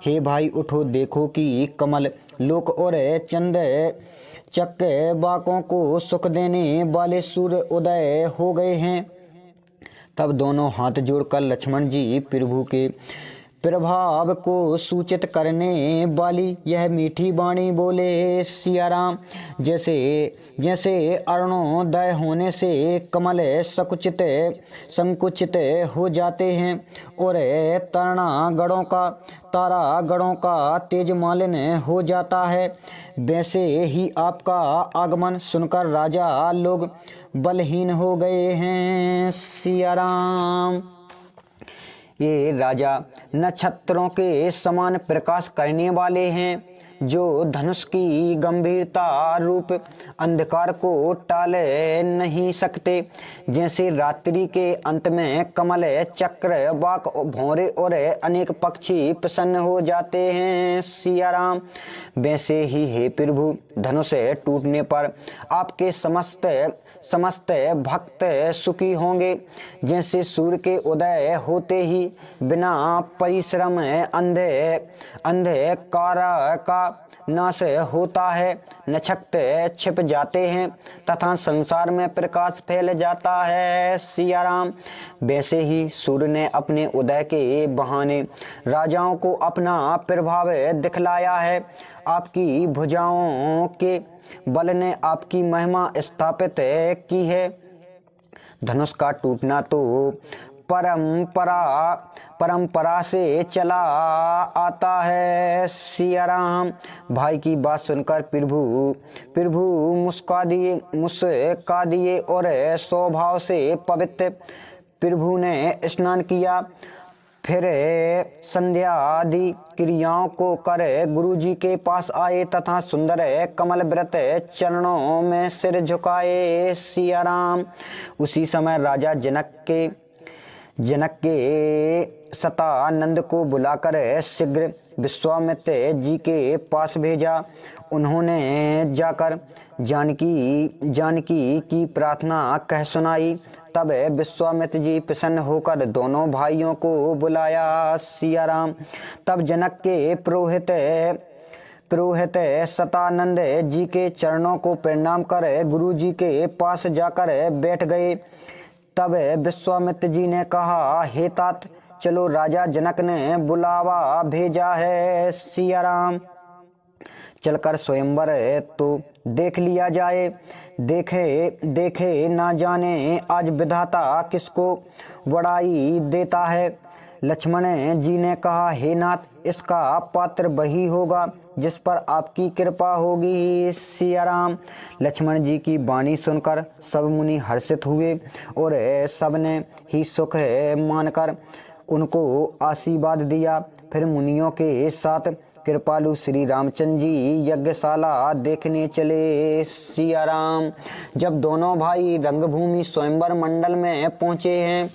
हे भाई उठो, देखो कि कमल लोक और चंद चक्के बाकों को सुख देने वाले सूर्य उदय हो गए हैं। तब दोनों हाथ जोड़कर लक्ष्मण जी प्रभु के प्रभाव को सूचित करने वाली यह मीठी वाणी बोले। सिया राम, जैसे जैसे अरुणोदय होने से कमल संकुचित हो जाते हैं और तारागणों का तेज मालिन हो जाता है, वैसे ही आपका आगमन सुनकर राजा लोग बलहीन हो गए हैं। सिया राम। ये राजा नक्षत्रों के समान प्रकाश करने वाले हैं, जो धनुष की गंभीरता रूप अंधकार को टाल नहीं सकते। जैसे रात्रि के अंत में कमल चक्र बाक भौरे और अनेक पक्षी प्रसन्न हो जाते हैं। सिया राम, वैसे ही हे प्रभु, धनुष टूटने पर आपके समस्त भक्त सुखी होंगे। जैसे सूर्य के उदय होते ही बिना परिश्रम अंधकार का नाश होता है, नक्षत्र छिप जाते हैं तथा संसार में प्रकाश फैल जाता है। सिया राम, वैसे ही सूर्य ने अपने उदय के बहाने राजाओं को अपना प्रभाव दिखलाया है। आपकी भुजाओं के बल ने आपकी महिमा स्थापित की है। धनुष का टूटना तो परंपरा से चला आता है। सिया राम, भाई की बात सुनकर प्रभु मुस्का दिए और स्वभाव से पवित्र प्रभु ने स्नान किया। फिर संध्या आदि क्रियाओं को कर गुरुजी के पास आए तथा सुंदर कमल व्रत चरणों में सिर झुकाए। सिया राम, उसी समय राजा जनक के सतानंद को बुलाकर शीघ्र विश्वामित्र जी के पास भेजा। उन्होंने जाकर जानकी की प्रार्थना कह सुनाई। तब विश्वामित्र जी प्रसन्न होकर दोनों भाइयों को बुलाया। सिया राम, तब जनक के पुरोहित सतानंद जी के चरणों को प्रणाम कर गुरु जी के पास जाकर बैठ गए। तब विश्वामित्र जी ने कहा, हे तात, चलो, राजा जनक ने बुलावा भेजा है। सिया राम, चलकर स्वयंवर तो देख लिया जाए। देखे ना जाने आज विधाता किसको बड़ाई देता है। लक्ष्मण जी ने कहा, हे नाथ, इसका पात्र वही होगा जिस पर आपकी कृपा होगी। सिया राम, लक्ष्मण जी की वाणी सुनकर सब मुनि हर्षित हुए और सबने ही सुख मानकर उनको आशीर्वाद दिया। फिर मुनियों के साथ कृपालु श्री रामचंद्र जी यज्ञशाला देखने चले। सिया राम, जब दोनों भाई रंगभूमि स्वयंवर मंडल में पहुँचे हैं,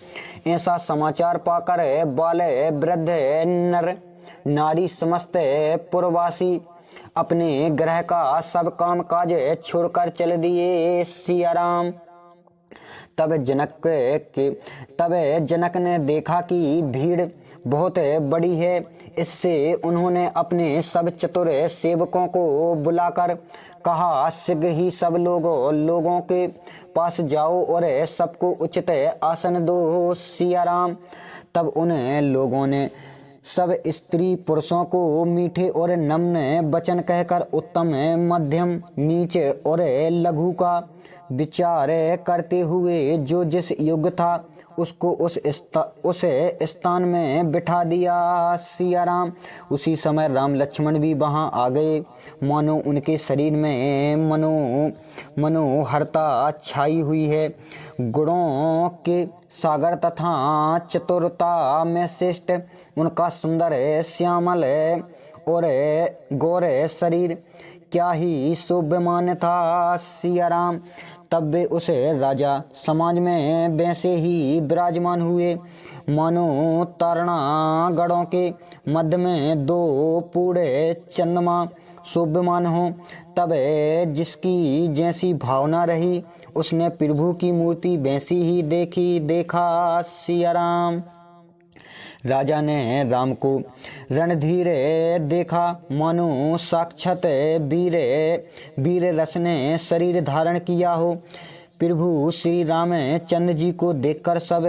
ऐसा समाचार पाकर बाल वृद्ध नर नारी समस्त पुरवासी अपने ग्रह का सब काम काज छोड़कर चल दिए। सिया राम, तब जनक ने देखा कि भीड़ बहुत बड़ी है। इससे उन्होंने अपने सब चतुर सेवकों को बुलाकर कहा, शीघ्र ही सब लोगों के पास जाओ और सबको उचित आसन दो। सिया राम, तब उन लोगों ने सब स्त्री पुरुषों को मीठे और नम्र वचन कहकर उत्तम, मध्यम, नीच और लघु का विचार करते हुए जो जिस योग्य था उसको उस स्थान में बिठा दिया। सिया राम, उसी समय राम लक्ष्मण भी वहां आ गए। मानो उनके शरीर में मनोहरता छाई हुई है। गुणों के सागर तथा चतुरता में श्रेष्ठ उनका सुंदर श्यामल और गौर शरीर क्या ही शोभ्यमान था। सिया राम, तब वे उस राजा समाज में वैसे ही विराजमान हुए मानो तारणागणों के मध्य में दो पूरे चंद्रमा शोभ्यमान हो। तब जिसकी जैसी भावना रही उसने प्रभु की मूर्ति वैसी ही देखा। सिया राम, राजा ने राम को रणधीर देखा, मानो साक्षात वीर रस ने शरीर धारण किया हो। प्रभु श्री रामचंद्र जी को देखकर सब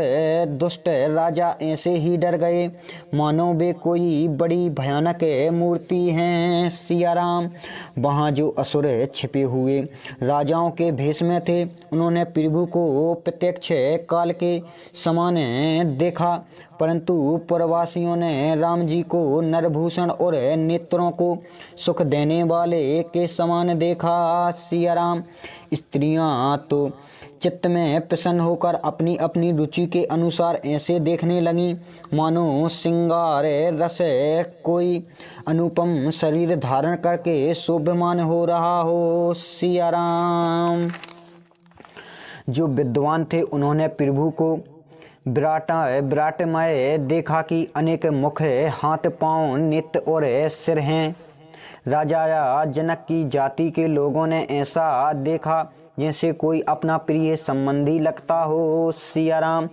दुष्ट राजा ऐसे ही डर गए, मानो वे कोई बड़ी भयानक मूर्ति हैं। सिया राम। वहाँ जो असुर छिपे हुए राजाओं के भेष में थे, उन्होंने प्रभु को प्रत्यक्ष काल के समान देखा, परंतु पुरवासियों ने राम जी को नरभूषण और नेत्रों को सुख देने वाले के समान देखा। सिया राम। स्त्रियां तो चित्त में प्रसन्न होकर अपनी अपनी रुचि के अनुसार ऐसे देखने लगीं, मानो श्रृंगार रस कोई अनुपम शरीर धारण करके शोभमान हो रहा हो। सिया राम। जो विद्वान थे उन्होंने प्रभु को विराटमय देखा कि अनेक मुख, हाथ, पांव, नेत्र और सिर हैं। राजा जनक की जाति के लोगों ने ऐसा देखा जैसे कोई अपना प्रिय संबंधी लगता हो। सिया राम।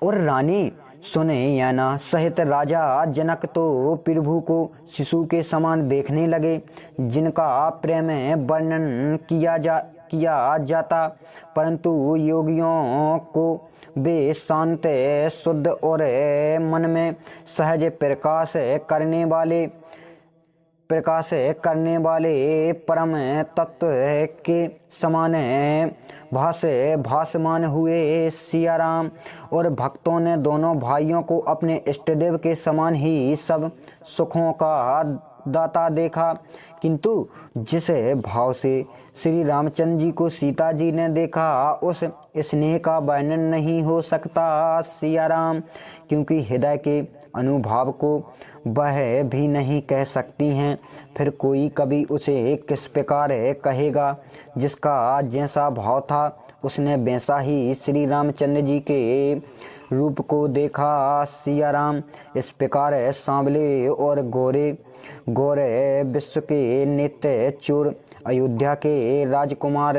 और रानी सुनैना सहित राजा जनक तो प्रभु को शिशु के समान देखने लगे, जिनका प्रेम वर्णन किया जाता, परंतु योगियों को वे शांत, शुद्ध और मन में सहज प्रकाश करने वाले परम तत्व के समान भासमान हुए। सिया राम। और भक्तों ने दोनों भाइयों को अपने इष्टदेव के समान ही सब सुखों का दाता देखा, किंतु जिस भाव से श्री रामचंद्र जी को सीता जी ने देखा, उस स्नेह का वर्णन नहीं हो सकता। सिया राम। क्योंकि हृदय के अनुभाव को वह भी नहीं कह सकती हैं, फिर कोई कभी उसे किस प्रकार कहेगा। जिसका जैसा भाव था उसने वैसा ही श्री रामचंद्र जी के रूप को देखा। सिया राम। इस प्रकार सांवले और गोरे विश्व के नित्य चूर अयोध्या के राजकुमार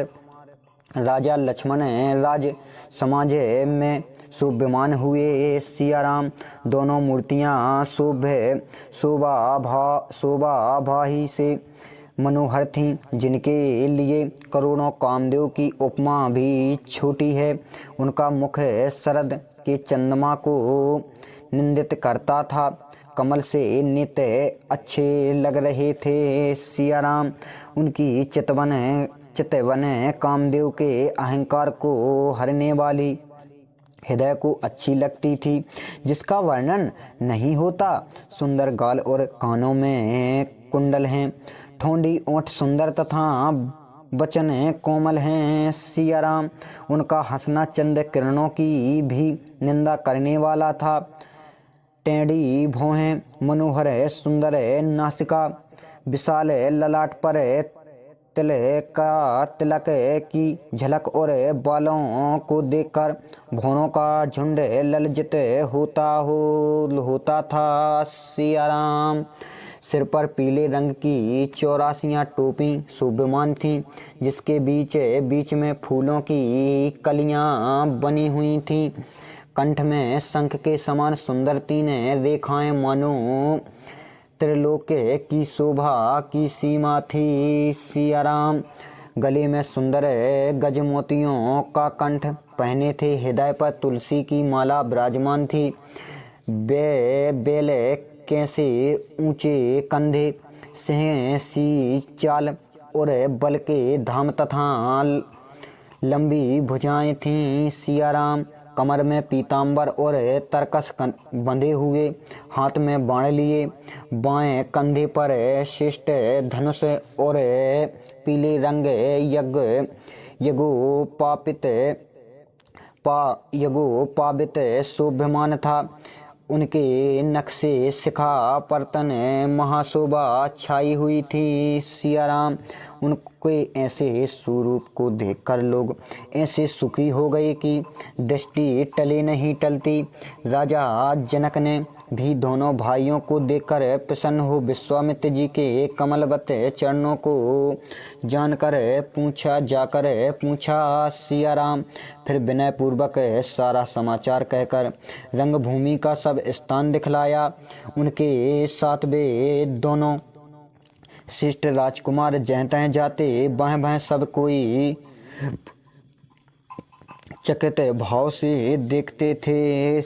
राजा लक्ष्मण राज समाज में शोभमान हुए। सिया राम। दोनों मूर्तियां शोभा भाही से मनोहर थीं, जिनके लिए करोड़ों कामदेव की उपमा भी छोटी है। उनका मुख शरद के चंद्रमा को निंदित करता था, कमल से नित्य अच्छे लग रहे थे। सिया राम। उनकी चितवन कामदेव के अहंकार को हरने वाली, हृदय को अच्छी लगती थी, जिसका वर्णन नहीं होता। सुंदर गाल और कानों में कुंडल हैं, ठोंडी ओंठ सुंदर तथा वचन कोमल हैं। सिया राम। उनका हंसना चंद किरणों की भी निंदा करने वाला था। टेढ़ी भौहें, मनोहर सुंदर नासिका, विशाल ललाट पर तिलक की झलक और बालों को देखकर भौरों का झुंड लज्जित होता था। सिया राम। सिर पर पीले रंग की 84 टोपी शोभमान थीं, जिसके बीच में फूलों की कलियां बनी हुई थीं। कंठ में शंख के समान सुंदर 3 रेखाएं मानो त्रिलोक्य की शोभा की सीमा थी। सिया राम। गले में सुंदर गजमोतियों का कंठ पहने थे, हृदय पर तुलसी की माला विराजमान थी। बेल कैसे ऊंचे कंधे, सिंह सी चाल और बल के धाम तथा लंबी भुजाएं थीं। सिया राम। कमर में पीतांबर और तरकस बंधे हुए, हाथ में बाण लिए, बाएं कंधे पर शिष्ट धनुष और पीले रंग यगोपावित शोभमान था। उनके नख से शिखा पर्तन महाशोभा छाई हुई थी। सिया राम। उनके ऐसे स्वरूप को देखकर लोग ऐसे सुखी हो गए कि दृष्टि टले नहीं टलती। राजा जनक ने भी दोनों भाइयों को देखकर प्रसन्न हो विश्वामित्र जी के कमलवत चरणों को जाकर पूछा सिया राम। फिर विनय पूर्वक सारा समाचार कहकर रंगभूमि का सब स्थान दिखलाया। उनके साथ वे दोनों शिष्ट राजकुमार जहाँ तहाँ जाते वहाँ सब कोई चकित भाव से देखते थे।